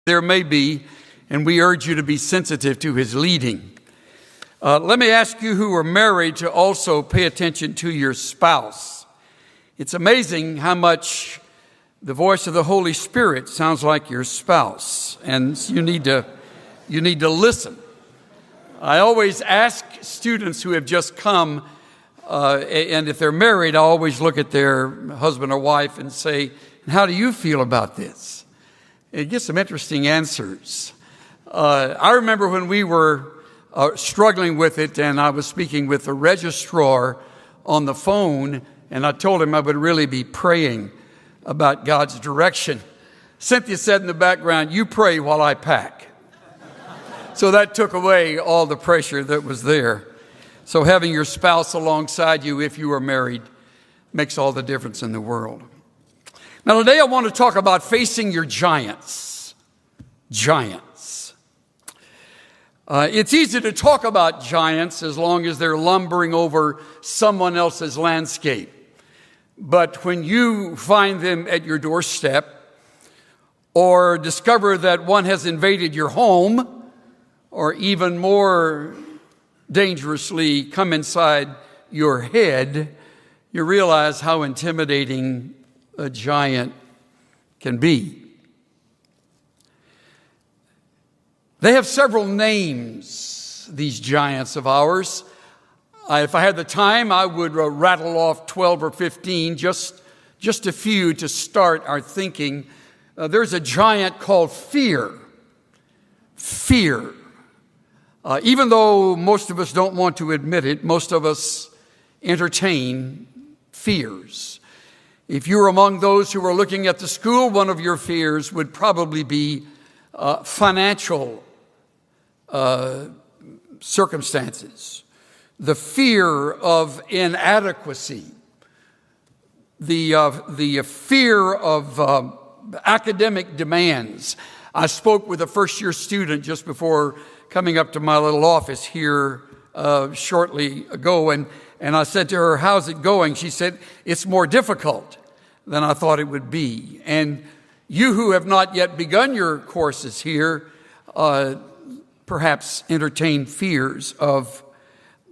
there may be, and we urge you to be sensitive to his leading. Let me ask you who are married to also pay attention to your spouse. It's amazing how much the voice of the Holy Spirit sounds like your spouse, and you need to listen. I always ask students who have just come, and if they're married, I always look at their husband or wife and say, how do you feel about this? It gets some interesting answers. I remember when we were struggling with it, and I was speaking with the registrar on the phone, and I told him I would really be praying about God's direction. Cynthia said in the background, "You pray while I pack." So that took away all the pressure that was there. So having your spouse alongside you, if you are married, makes all the difference in the world. Now today I want to talk about facing your giants. Giants. It's easy to talk about giants as long as they're lumbering over someone else's landscape. But when you find them at your doorstep or discover that one has invaded your home, or even more dangerously come inside your head, you realize how intimidating a giant can be. They have several names, these giants of ours. If I had the time, I would rattle off 12 or 15, just a few to start our thinking. There's a giant called fear. Fear. Even though most of us don't want to admit it, most of us entertain fears. If you're among those who are looking at the school, one of your fears would probably be financial circumstances. The fear of inadequacy. The fear of academic demands. I spoke with a first-year student just before coming up to my little office here shortly ago, and I said to her, "How's it going?" She said, "It's more difficult than I thought it would be." And you who have not yet begun your courses here, perhaps entertain fears of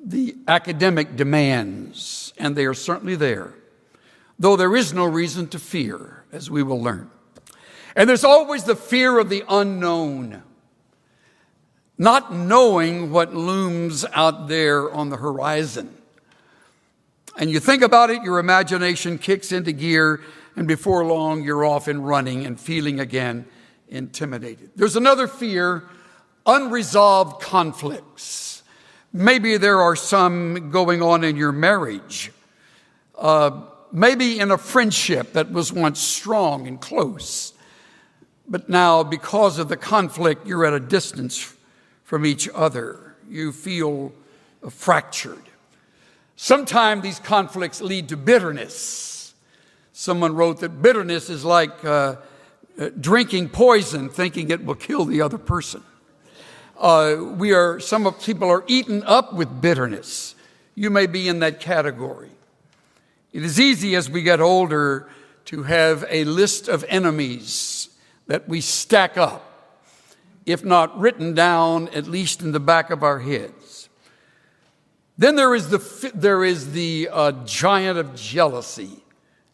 the academic demands, and they are certainly there, though there is no reason to fear, as we will learn. And there's always the fear of the unknown, not knowing what looms out there on the horizon. And you think about it, your imagination kicks into gear, and before long, you're off and running and feeling again intimidated. There's another fear, unresolved conflicts. Maybe there are some going on in your marriage. Maybe in a friendship that was once strong and close. But now, because of the conflict, you're at a distance from each other. You feel fractured. Sometimes these conflicts lead to bitterness. Someone wrote that bitterness is like drinking poison, thinking it will kill the other person. Some people are eaten up with bitterness. You may be in that category. It is easy as we get older to have a list of enemies that we stack up, if not written down, at least in the back of our heads. Then there is the giant of jealousy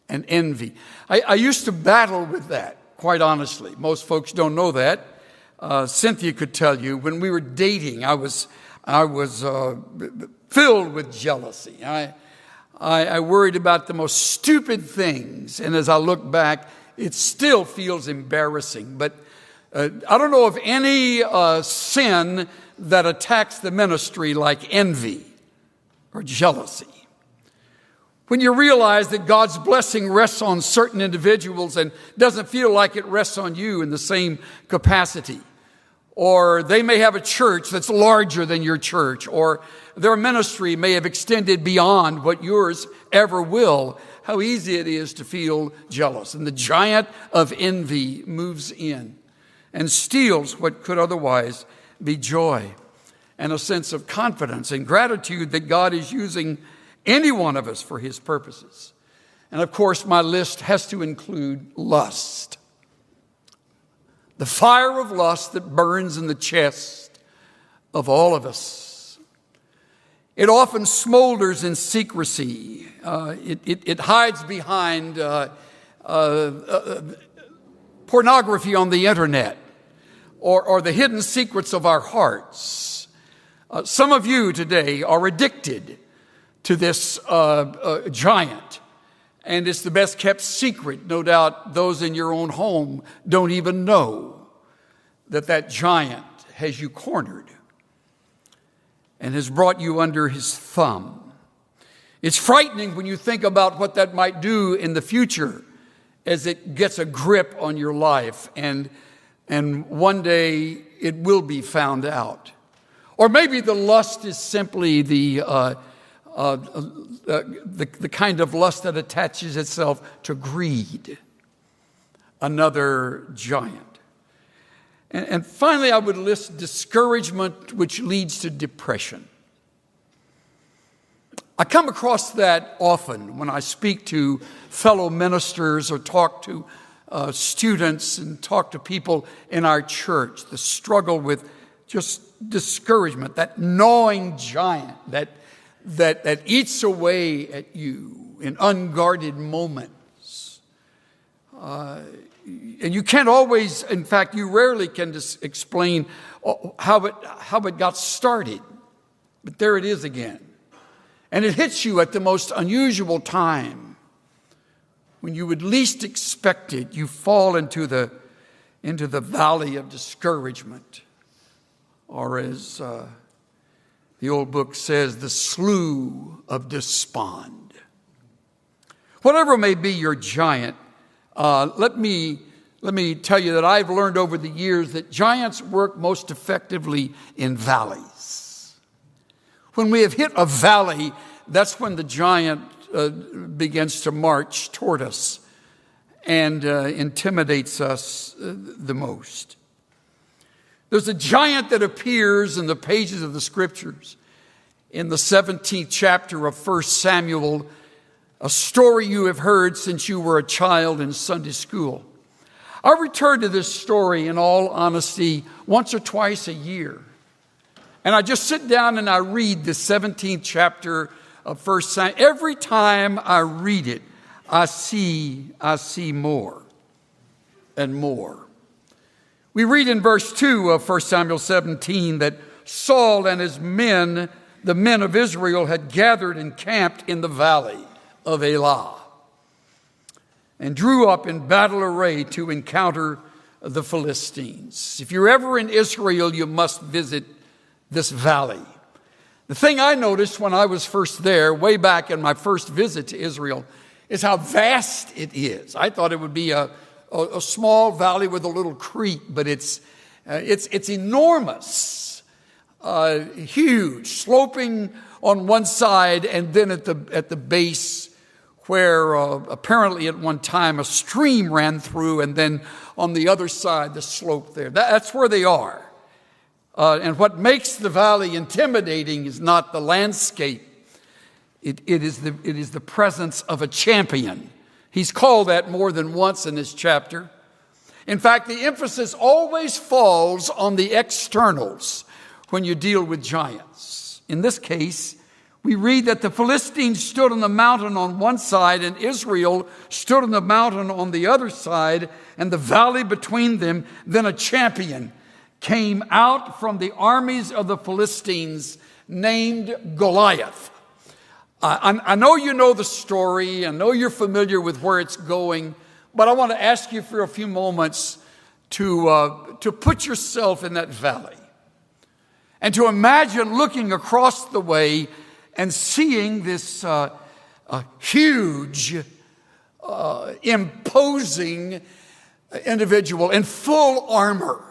and envy. I used to battle with that, quite honestly. Most folks don't know that. Cynthia could tell you, when we were dating, I was filled with jealousy. I worried about the most stupid things, and as I look back, it still feels embarrassing. But I don't know of any sin that attacks the ministry like envy or jealousy. When you realize that God's blessing rests on certain individuals and doesn't feel like it rests on you in the same capacity, or they may have a church that's larger than your church, or their ministry may have extended beyond what yours ever will, how easy it is to feel jealous. And the giant of envy moves in and steals what could otherwise be joy and a sense of confidence and gratitude that God is using any one of us for his purposes. And of course, my list has to include lust. the fire of lust that burns in the chest of all of us. It often smolders in secrecy. It hides behind pornography on the internet or the hidden secrets of our hearts. Some of you today are addicted to this giant, and it's the best kept secret. No doubt those in your own home don't even know that giant has you cornered and has brought you under his thumb. It's frightening when you think about what that might do in the future as it gets a grip on your life, and one day it will be found out. Or maybe the lust is simply the kind of lust that attaches itself to greed, another giant. And finally, I would list discouragement, which leads to depression. I come across that often when I speak to fellow ministers or talk to students and talk to people in our church. The struggle with just discouragement, that gnawing giant that eats away at you in unguarded moments. And you can't always, in fact, you rarely can explain how it got started. But there it is again. And it hits you at the most unusual time. When you would least expect it, you fall into the valley of discouragement. Or as the old book says, the slough of despond. Whatever may be your giant, let me tell you that I've learned over the years that giants work most effectively in valleys. When we have hit a valley, that's when the giant begins to march toward us and intimidates us the most. There's a giant that appears in the pages of the Scriptures. In the 17th chapter of 1 Samuel, a story you have heard since you were a child in Sunday school. I return to this story, in all honesty, once or twice a year. And I just sit down and I read the 17th chapter of 1 Samuel. Every time I read it, I see more and more. We read in verse 2 of 1 Samuel 17 that Saul and his men, the men of Israel, had gathered and camped in the valley of Elah and drew up in battle array to encounter the Philistines. If you're ever in Israel, you must visit this valley. The thing I noticed when I was first there, way back in my first visit to Israel, is how vast it is. I thought it would be a small valley with a little creek, but it's enormous, huge, sloping on one side, and then at the base where apparently at one time a stream ran through, and then on the other side the slope there. That's where they are. And what makes the valley intimidating is not the landscape. It is the presence of a champion. He's called that more than once in this chapter. In fact, the emphasis always falls on the externals when you deal with giants. In this case, we read that the Philistines stood on the mountain on one side and Israel stood on the mountain on the other side, and the valley between them. Then a champion came out from the armies of the Philistines named Goliath. I know you know the story. I know you're familiar with where it's going, but I want to ask you for a few moments to put yourself in that valley and to imagine looking across the way and seeing this huge, imposing individual in full armor.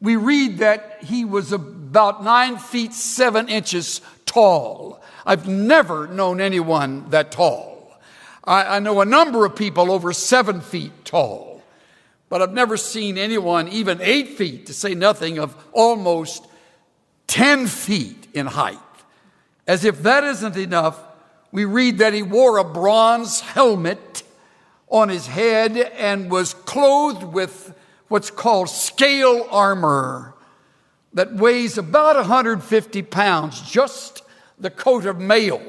We read that he was about 9 feet 7 inches tall. I've never known anyone that tall. I know a number of people over 7 feet tall, but I've never seen anyone even 8 feet, to say nothing of almost 10 feet in height. As if that isn't enough, we read that he wore a bronze helmet on his head and was clothed with what's called scale armor that weighs about 150 pounds, just the coat of mail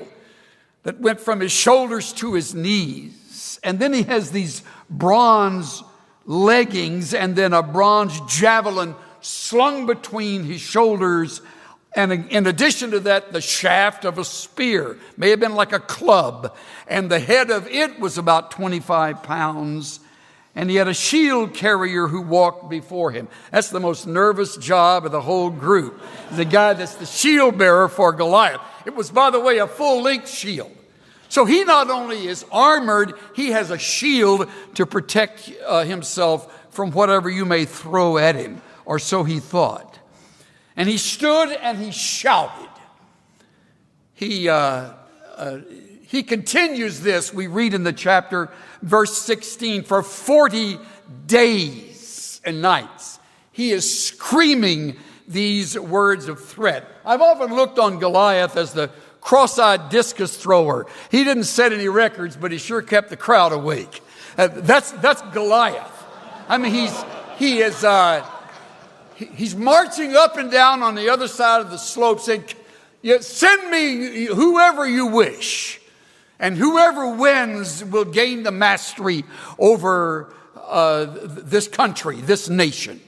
that went from his shoulders to his knees. And then he has these bronze leggings and then a bronze javelin slung between his shoulders. And in addition to that, the shaft of a spear, may have been like a club. And the head of it was about 25 pounds. And he had a shield carrier who walked before him. That's the most nervous job of the whole group. The guy that's the shield bearer for Goliath. It was, by the way, a full-length shield. So he not only is armored, he has a shield to protect himself from whatever you may throw at him, or so he thought. And he stood and he shouted. He continues this, we read in the chapter, verse 16, for 40 days and nights. He is screaming these words of threat. I've often looked on Goliath as the cross-eyed discus thrower. He didn't set any records, but he sure kept the crowd awake. That's Goliath. I mean, he's marching up and down on the other side of the slope saying, send me whoever you wish. And whoever wins will gain the mastery over this country, this nation.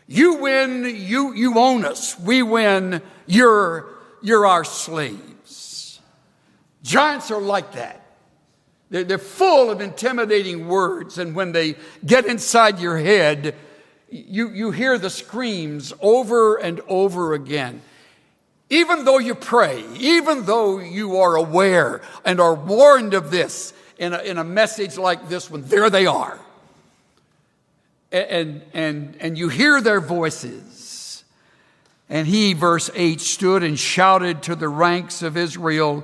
You win, you own us. We win, you're our slaves. Giants are like that. They're full of intimidating words, and when they get inside your head, you hear the screams over and over again. Even though you pray, even though you are aware and are warned of this in a message like this one, there they are. And you hear their voices. And he, verse 8, stood and shouted to the ranks of Israel.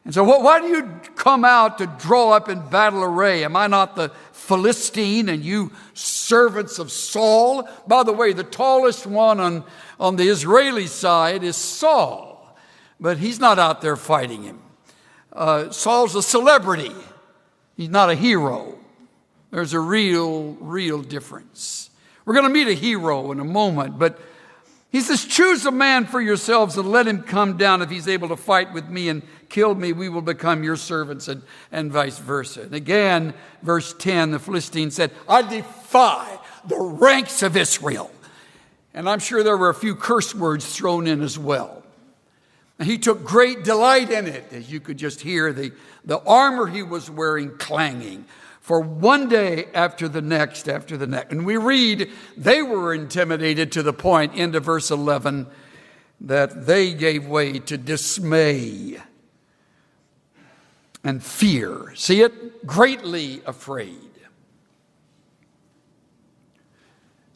And so, why do you come out to draw up in battle array? Am I not the Philistine and you servants of Saul? By the way, the tallest one on the Israeli side is Saul, but he's not out there fighting him. Saul's a celebrity. He's not a hero. There's a real difference. We're going to meet a hero in a moment, but he says, choose a man for yourselves and let him come down. If he's able to fight with me and kill me, we will become your servants, and vice versa. And again, verse 10, the Philistine said, I defy the ranks of Israel. And I'm sure there were a few curse words thrown in as well. And he took great delight in it, as you could just hear the armor he was wearing clanging. For one day after the next. And we read, they were intimidated to the point, into verse 11, that they gave way to dismay and fear. See it? Greatly afraid.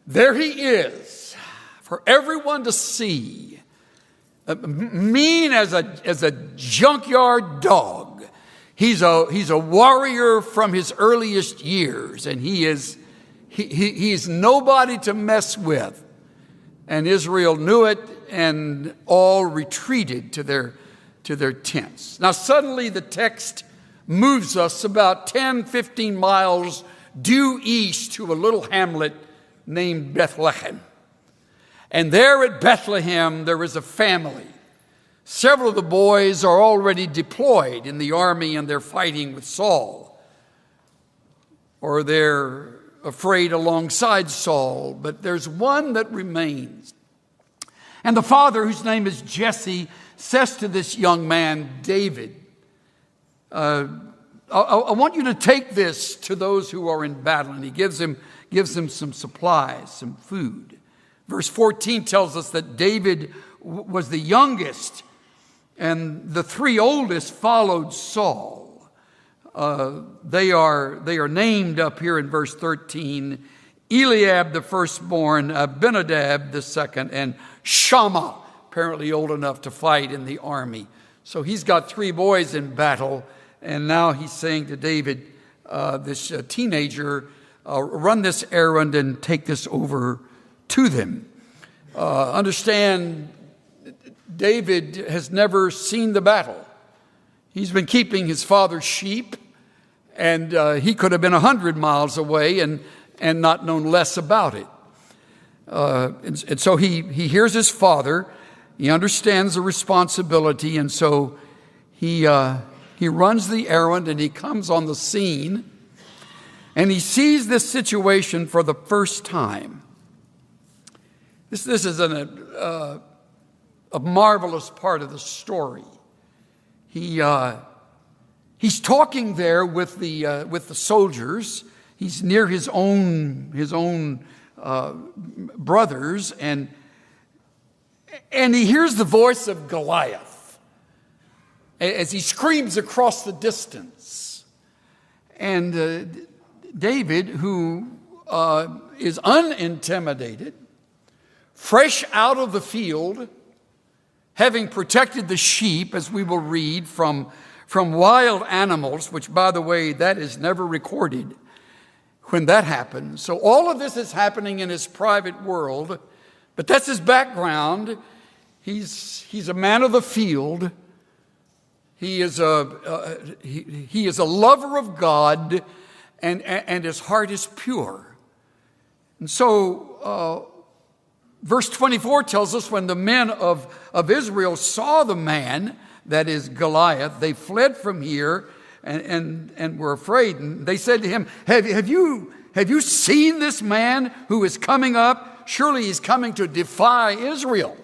There he is, for everyone to see, mean as a junkyard dog. He's a warrior from his earliest years, and he's nobody to mess with. And Israel knew it, and all retreated to their tents. Now suddenly the text moves us about 10, 15 miles due east to a little hamlet named Bethlehem. And there at Bethlehem there is a family. Several of the boys are already deployed in the army, and they're fighting with Saul. Or they're afraid alongside Saul, but there's one that remains. And the father, whose name is Jesse, says to this young man, David, I want you to take this to those who are in battle. And he gives him some supplies, some food. Verse 14 tells us that David was the youngest, and the three oldest followed Saul. They are named up here in verse 13. Eliab, the firstborn, Abinadab, the second, and Shammah, apparently old enough to fight in the army. So he's got three boys in battle, and now he's saying to David, this teenager, run this errand and take this over to them. Understand, David has never seen the battle. He's been keeping his father's sheep, and he could have been 100 miles away and not known less about it. And so he hears his father. He understands the responsibility, and so he runs the errand, and he comes on the scene, and he sees this situation for the first time. This is a marvelous part of the story. He's talking there with the soldiers. He's near his own brothers, and he hears the voice of Goliath as he screams across the distance. And David, who is unintimidated, fresh out of the field, having protected the sheep, as we will read, from wild animals, which, by the way, that is never recorded when that happens. So all of this is happening in his private world, but that's his background. He's a man of the field. He is a lover of God, and his heart is pure. And so verse 24 tells us when the men of Israel saw the man, that is Goliath, they fled from here and were afraid. And they said to him, have you seen this man who is coming up? Surely he's coming to defy Israel.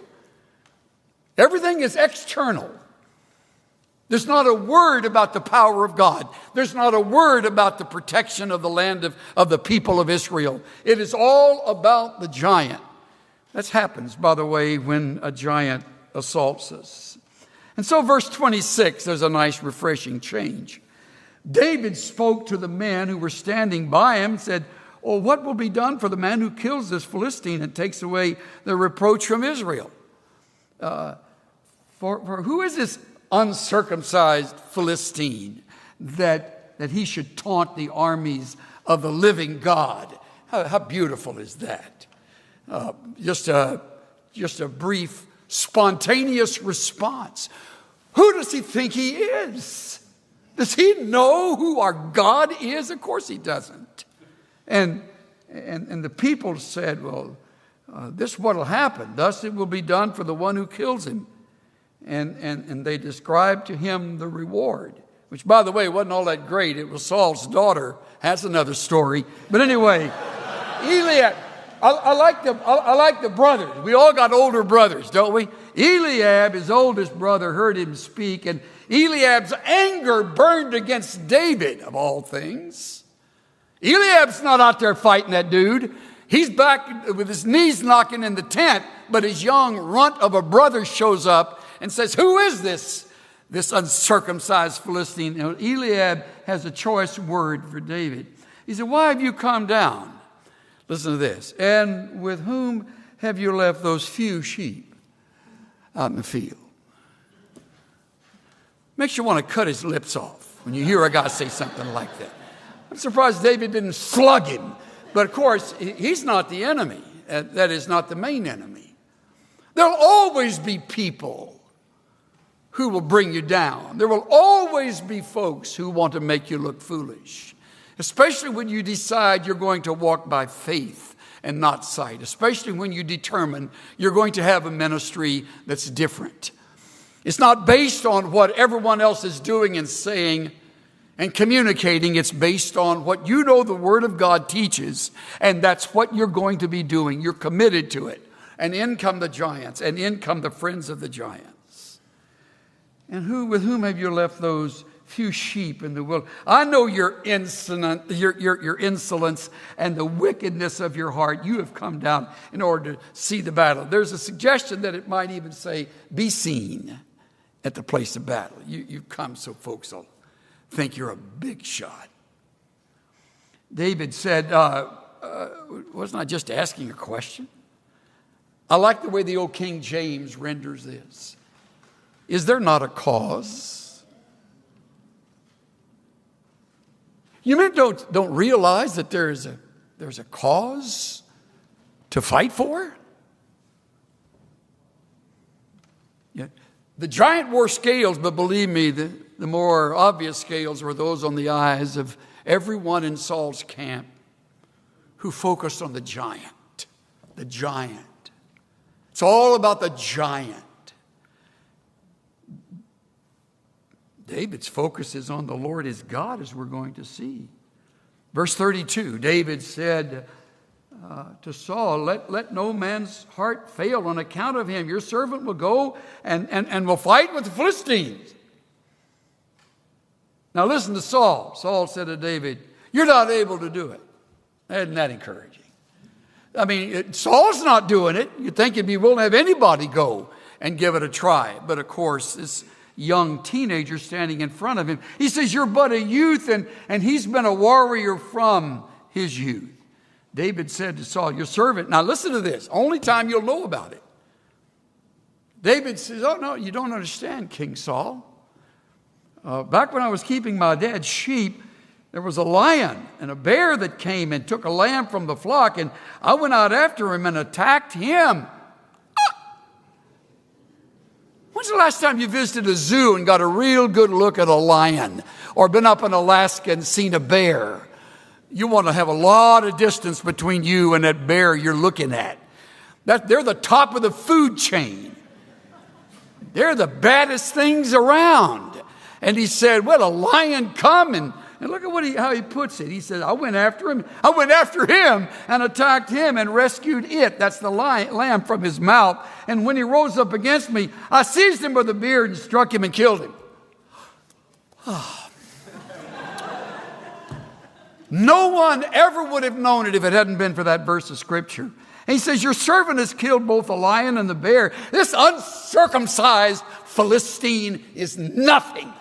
Everything is external. There's not a word about the power of God. There's not a word about the protection of the land of the people of Israel. It is all about the giant. That happens, by the way, when a giant assaults us. And so verse 26, there's a nice refreshing change. David spoke to the men who were standing by him and said, "Oh, what will be done for the man who kills this Philistine and takes away the reproach from Israel? For who is this uncircumcised Philistine that he should taunt the armies of the living God?" How beautiful is that? Just a brief, spontaneous response. Who does he think he is? Does he know who our God is? Of course he doesn't. And the people said, "Well, this is what will happen. Thus it will be done for the one who kills him." And they described to him the reward, which, by the way, wasn't all that great. It was Saul's daughter. That's another story. But anyway, Eliab. I like the brothers. We all got older brothers, don't we? Eliab, his oldest brother, heard him speak, and Eliab's anger burned against David, of all things. Eliab's not out there fighting that dude. He's back with his knees knocking in the tent, but his young runt of a brother shows up and says, "Who is this uncircumcised Philistine?" You know, Eliab has a choice word for David. He said, "Why have you come down?" Listen to this. "And with whom have you left those few sheep out in the field?" Makes you want to cut his lips off when you hear a guy say something like that. I'm surprised David didn't slug him. But of course, he's not the enemy. That is not the main enemy. There'll always be people who will bring you down. There will always be folks who want to make you look foolish. Especially when you decide you're going to walk by faith and not sight. Especially when you determine you're going to have a ministry that's different. It's not based on what everyone else is doing and saying and communicating. It's based on what you know the Word of God teaches. And that's what you're going to be doing. You're committed to it. And in come the giants. And in come the friends of the giants. "And with whom have you left those few sheep in the wilderness?" I know your insolence and the wickedness of your heart. You have come down in order to see the battle. There's a suggestion that it might even say, "Be seen at the place of battle." You've come so folks will think you're a big shot. David said, wasn't I just asking a question? I like the way the old King James renders this. "Is there not a cause?" You men don't realize that there's a cause to fight for? Yeah. The giant wore scales, but believe me, the more obvious scales were those on the eyes of everyone in Saul's camp who focused on the giant, the giant. It's all about the giant. David's focus is on the Lord his God, as we're going to see. Verse 32, David said to Saul, let no man's heart fail on account of him. Your servant will go and will fight with the Philistines. Now listen to Saul. Saul said to David, you're not able to do it. Isn't that encouraging? I mean, Saul's not doing it. You'd think he'd be willing to have anybody go and give it a try. But of course, this young teenager standing in front of him, he says, you're but a youth, and he's been a warrior from his youth. David said to Saul, your servant, now listen to this, only time you'll know about it. David says, oh no, you don't understand, King Saul. Back when I was keeping my dad's sheep, there was a lion and a bear that came and took a lamb from the flock, and I went out after him and attacked him. When's the last time you visited a zoo and got a real good look at a lion, or been up in Alaska and seen a bear? You want to have a lot of distance between you and that bear you're looking at. They're the top of the food chain. They're the baddest things around. And he said, well, a lion come, and look at how he puts it. He said, I went after him and attacked him and rescued it. That's the lamb from his mouth. And when he rose up against me, I seized him by the beard and struck him and killed him. No one ever would have known it if it hadn't been for that verse of Scripture. And he says, your servant has killed both the lion and the bear. This uncircumcised Philistine is nothing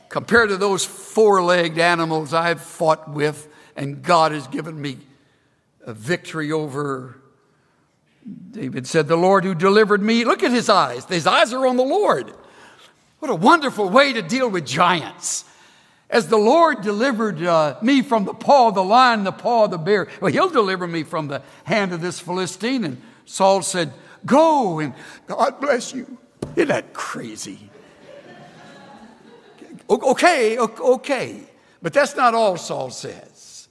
compared to those four-legged animals I've fought with, and God has given me a victory over. David said, the Lord who delivered me, look at his eyes. His eyes are on the Lord. What a wonderful way to deal with giants. As the Lord delivered me from the paw of the lion, the paw of the bear, well, he'll deliver me from the hand of this Philistine. And Saul said, go, and God bless you. Isn't that crazy? Okay. But that's not all Saul says.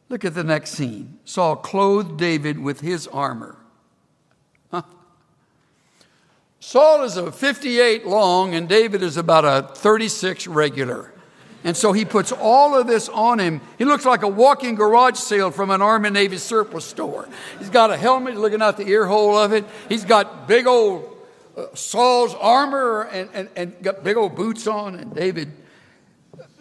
Look at the next scene. Saul clothed David with his armor. Saul is a 58 long, and David is about a 36 regular. And so he puts all of this on him. He looks like a walking garage sale from an Army and Navy surplus store. He's got a helmet looking out the ear hole of it. He's got big old Saul's armor and got big old boots on. And David,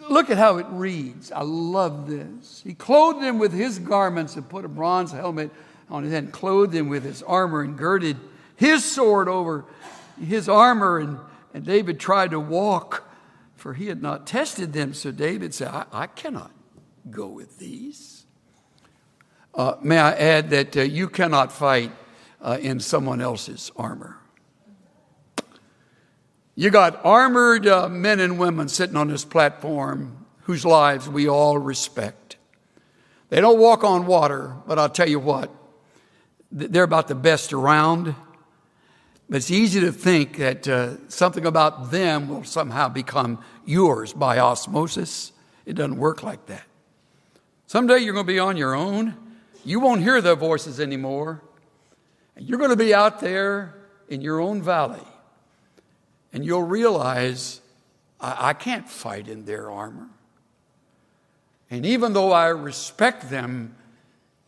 look at how it reads. I love this. He clothed him with his garments and put a bronze helmet on his head, and clothed him with his armor and girded his sword over his armor. And David tried to walk, for he had not tested them. So David said, I cannot go with these. May I add that you cannot fight in someone else's armor. You got armored men and women sitting on this platform whose lives we all respect. They don't walk on water, but I'll tell you what, they're about the best around. But it's easy to think that something about them will somehow become yours by osmosis. It doesn't work like that. Someday you're going to be on your own. You won't hear their voices anymore. And you're going to be out there in your own valley. And you'll realize, I can't fight in their armor. And even though I respect them,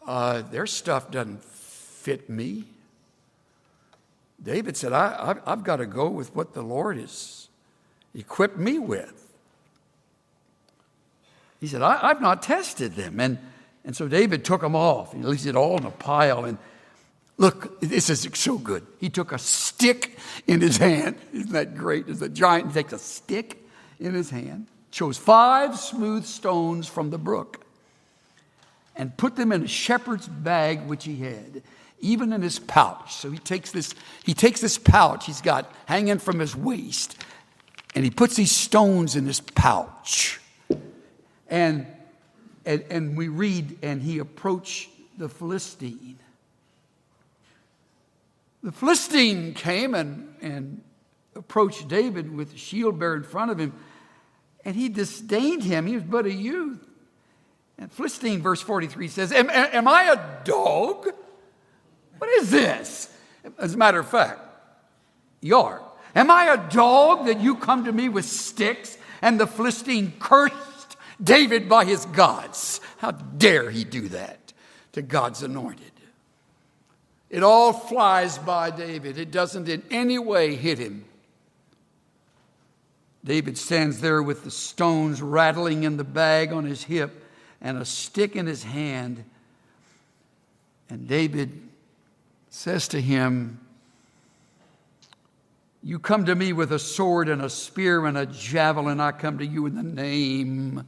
their stuff doesn't fit me. David said, I've got to go with what the Lord has equipped me with. He said, I've not tested them. And so David took them off. He laid it all in a pile. And look, this is so good. He took a stick in his hand. Isn't that great? As a giant, he takes a stick in his hand, chose 5 smooth stones from the brook, and put them in a shepherd's bag which he had, even in his pouch. So he takes this pouch he's got hanging from his waist, and he puts these stones in his pouch. And we read, and he approached the Philistine. The Philistine came and approached David with a shield bearer in front of him, and he disdained him. He was but a youth. And Philistine, verse 43 says, Am I a dog is this? As a matter of fact, you are. Am I a dog that you come to me with sticks? And the Philistine cursed David by his gods. How dare he do that to God's anointed? It all flies by David. It doesn't in any way hit him. David stands there with the stones rattling in the bag on his hip and a stick in his hand. And David says to him, you come to me with a sword and a spear and a javelin. I come to you in the name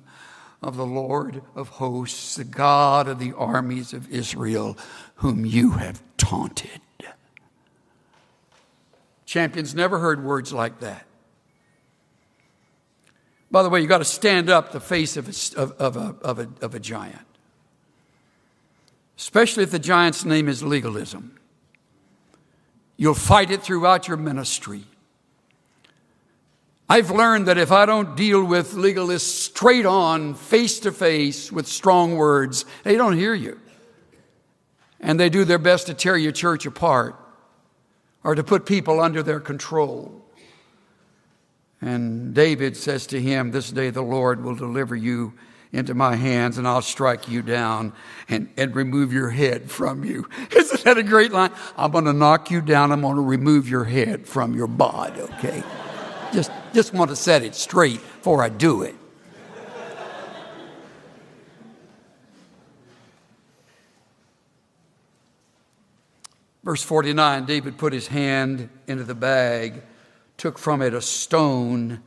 of the Lord of hosts, the God of the armies of Israel, whom you have taunted. Champions never heard words like that. By the way, you got to stand up the face of a giant, especially if the giant's name is legalism. You'll fight it throughout your ministry. I've learned that if I don't deal with legalists straight on, face to face, with strong words, they don't hear you. And they do their best to tear your church apart or to put people under their control. And David says to him, this day the Lord will deliver you into my hands, and I'll strike you down and remove your head from you. Isn't that a great line? I'm going to knock you down. I'm going to remove your head from your bod, okay? Just want to set it straight before I do it. Verse 49, David put his hand into the bag, took from it a stone.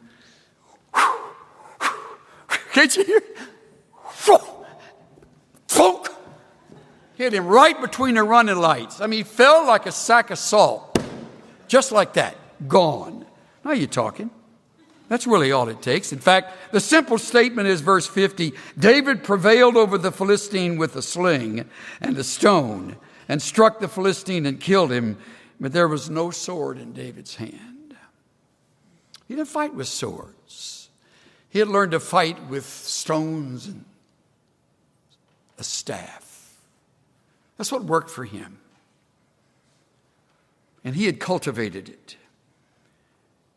Can't you hear? Hit him right between the running lights. I mean, he fell like a sack of salt. Just like that. Gone. Now you're talking. That's really all it takes. In fact, the simple statement is verse 50. David prevailed over the Philistine with a sling and a stone and struck the Philistine and killed him. But there was no sword in David's hand. He didn't fight with swords. He had learned to fight with stones and a staff. That's what worked for him. And he had cultivated it.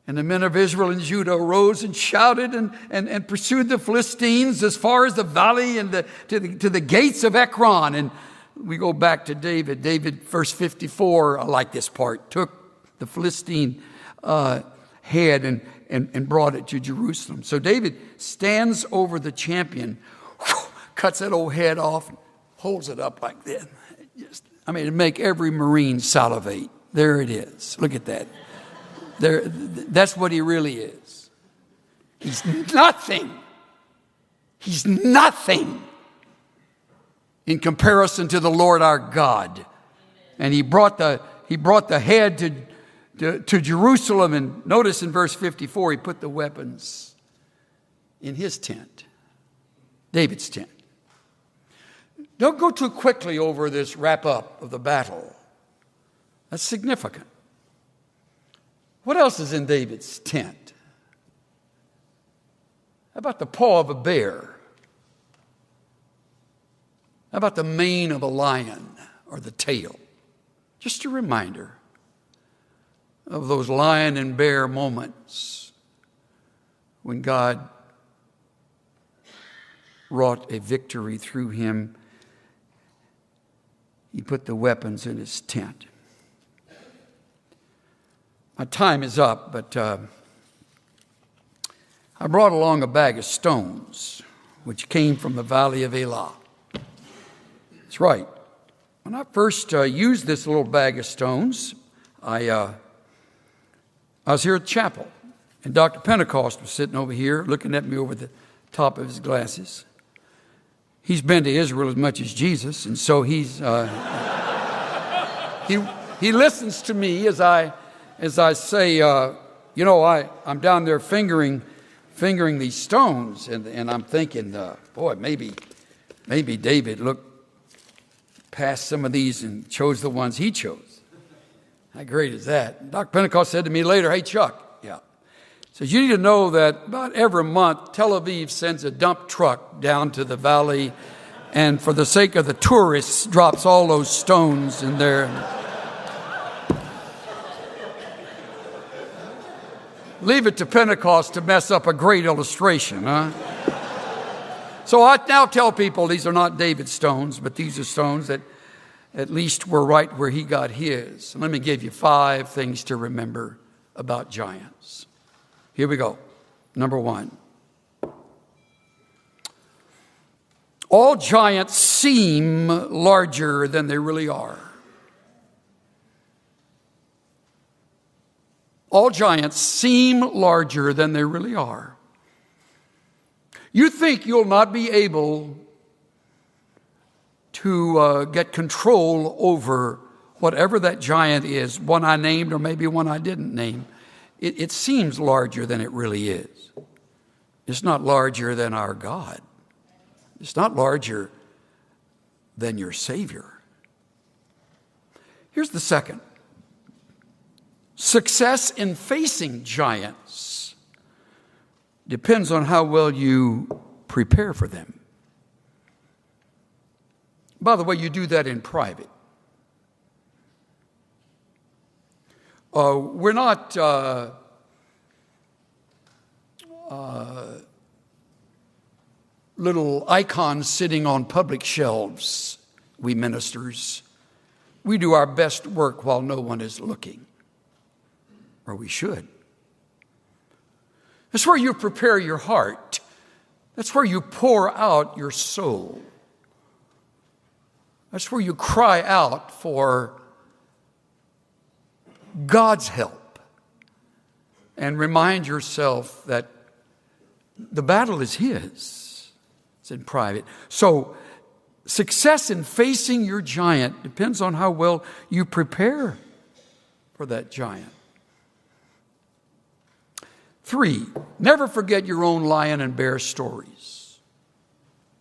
And the men of Israel and Judah arose and shouted and pursued the Philistines as far as the valley and to the gates of Ekron. And we go back to David. David, verse 54, I like this part, took the Philistine head and brought it to Jerusalem. So David stands over the champion, cuts that old head off, holds it up like this. It'd make every Marine salivate. There it is. Look at that. That's what he really is. He's nothing. He's nothing in comparison to the Lord our God. And he brought the head to Jerusalem. And notice in verse 54, he put the weapons in his tent, David's tent. Don't go too quickly over this wrap-up of the battle. That's significant. What else is in David's tent? How about the paw of a bear? How about the mane of a lion or the tail? Just a reminder of those lion and bear moments when God wrought a victory through him. He put the weapons in his tent. My time is up, but I brought along a bag of stones, which came from the valley of Elah. That's right. When I first used this little bag of stones, I was here at chapel, and Dr. Pentecost was sitting over here looking at me over the top of his glasses. He's been to Israel as much as Jesus, and so he listens to me as I say, I'm down there fingering these stones, and I'm thinking, boy, maybe David looked past some of these and chose the ones he chose. How great is that? Dr. Pentecost said to me later, hey, Chuck, says, you need to know that about every month, Tel Aviv sends a dump truck down to the valley, and for the sake of the tourists, drops all those stones in there. Leave it to Pentecost to mess up a great illustration, huh? So I now tell people these are not David's stones, but these are stones that at least were right where he got his. Let me give you 5 things to remember about giants. Here we go. Number 1. All giants seem larger than they really are. All giants seem larger than they really are. You think you'll not be able to get control over whatever that giant is, one I named or maybe one I didn't name. It seems larger than it really is. It's not larger than our God. It's not larger than your Savior. Here's the second. Success in facing giants depends on how well you prepare for them. By the way, you do that in private. We're not little icons sitting on public shelves, we ministers. We do our best work while no one is looking, or we should. That's where you prepare your heart. That's where you pour out your soul. That's where you cry out for God's help and remind yourself that the battle is His. It's in private. So success in facing your giant depends on how well you prepare for that giant. 3, never forget your own lion and bear stories.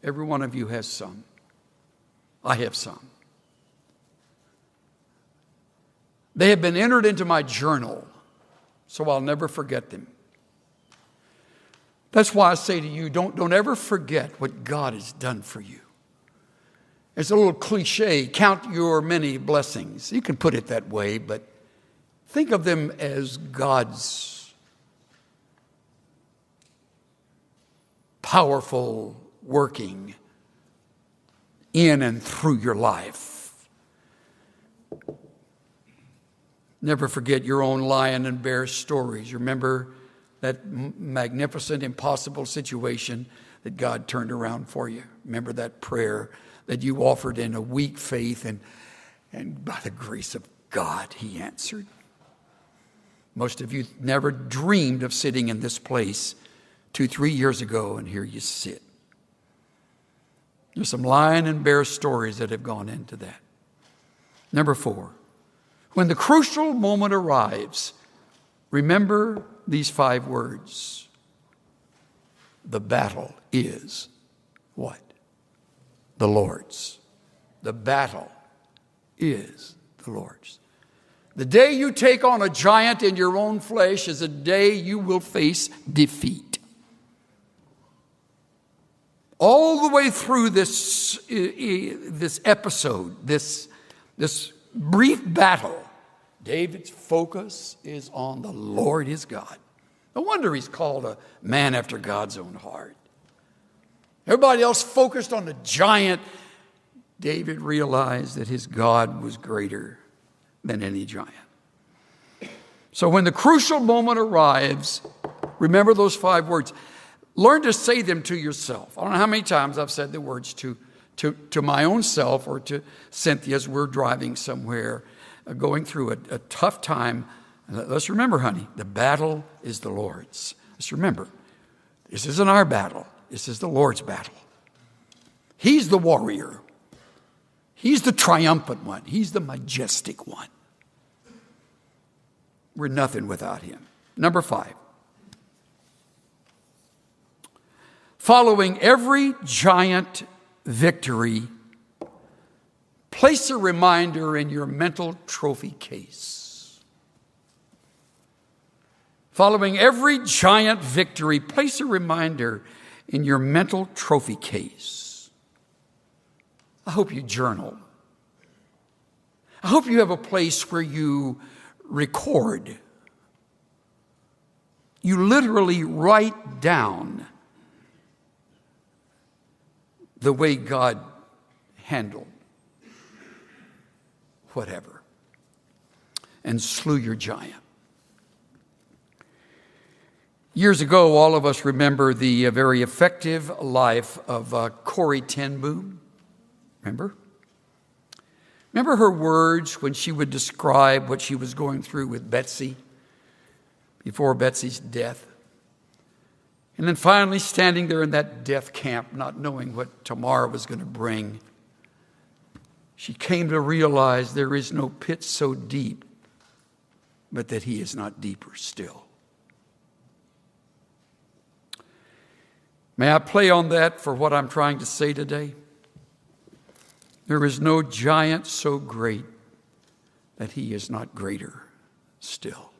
Every one of you has some. I have some. They have been entered into my journal, so I'll never forget them. That's why I say to you, don't ever forget what God has done for you. It's a little cliche, count your many blessings. You can put it that way, but think of them as God's powerful working in and through your life. Never forget your own lion and bear stories. Remember that magnificent, impossible situation that God turned around for you. Remember that prayer that you offered in a weak faith, and by the grace of God, He answered. Most of you never dreamed of sitting in this place 2-3 years ago, and here you sit. There's some lion and bear stories that have gone into that. Number 4, when the crucial moment arrives, remember these 5 words. The battle is what? The Lord's. The battle is the Lord's. The day you take on a giant in your own flesh is a day you will face defeat. All the way through this episode, this brief battle, David's focus is on the Lord his God. No wonder he's called a man after God's own heart. Everybody else focused on the giant. David realized that his God was greater than any giant. So when the crucial moment arrives, remember those 5 words. Learn to say them to yourself. I don't know how many times I've said the words to my own self or to Cynthia as we're driving somewhere, going through a tough time. Let's remember, honey, the battle is the Lord's. Let's remember, this isn't our battle. This is the Lord's battle. He's the warrior. He's the triumphant one. He's the majestic one. We're nothing without Him. Number 5. Following every giant victory, place a reminder in your mental trophy case. Following every giant victory, place a reminder in your mental trophy case. I hope you journal. I hope you have a place where you record You literally write down the way God handled whatever and slew your giant. Years ago, all of us remember the very effective life of Corrie ten Boom. Remember? Remember her words when she would describe what she was going through with Betsy before Betsy's death? And then finally standing there in that death camp, not knowing what tomorrow was going to bring, she came to realize there is no pit so deep, but that he is not deeper still. May I play on that for what I'm trying to say today? There is no giant so great that he is not greater still.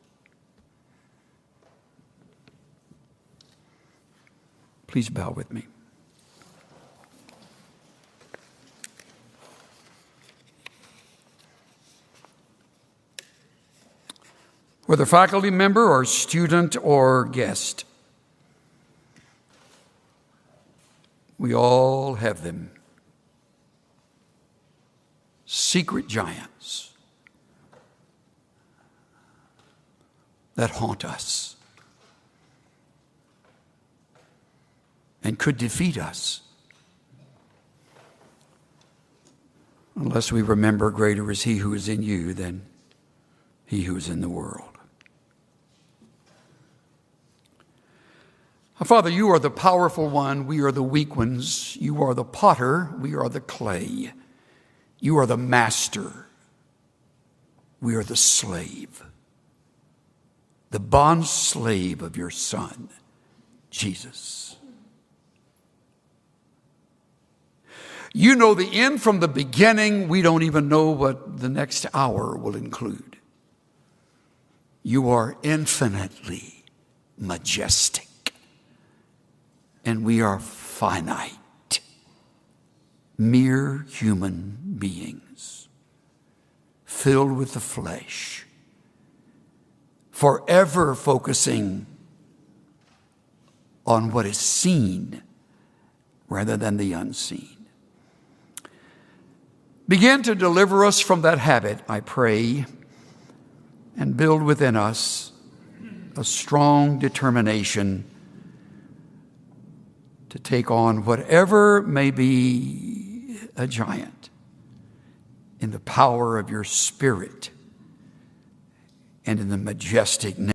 Please bow with me. Whether faculty member or student or guest, we all have them. Secret giants that haunt us and could defeat us unless we remember greater is he who is in you than he who is in the world. Father, you are the powerful one. We are the weak ones. You are the potter. We are the clay. You are the master. We are the slave. The bond slave of your Son, Jesus. You know the end from the beginning. We don't even know what the next hour will include. You are infinitely majestic. And we are finite, mere human beings, filled with the flesh, forever focusing on what is seen rather than the unseen. Begin to deliver us from that habit, I pray, and build within us a strong determination to take on whatever may be a giant in the power of your Spirit and in the majestic name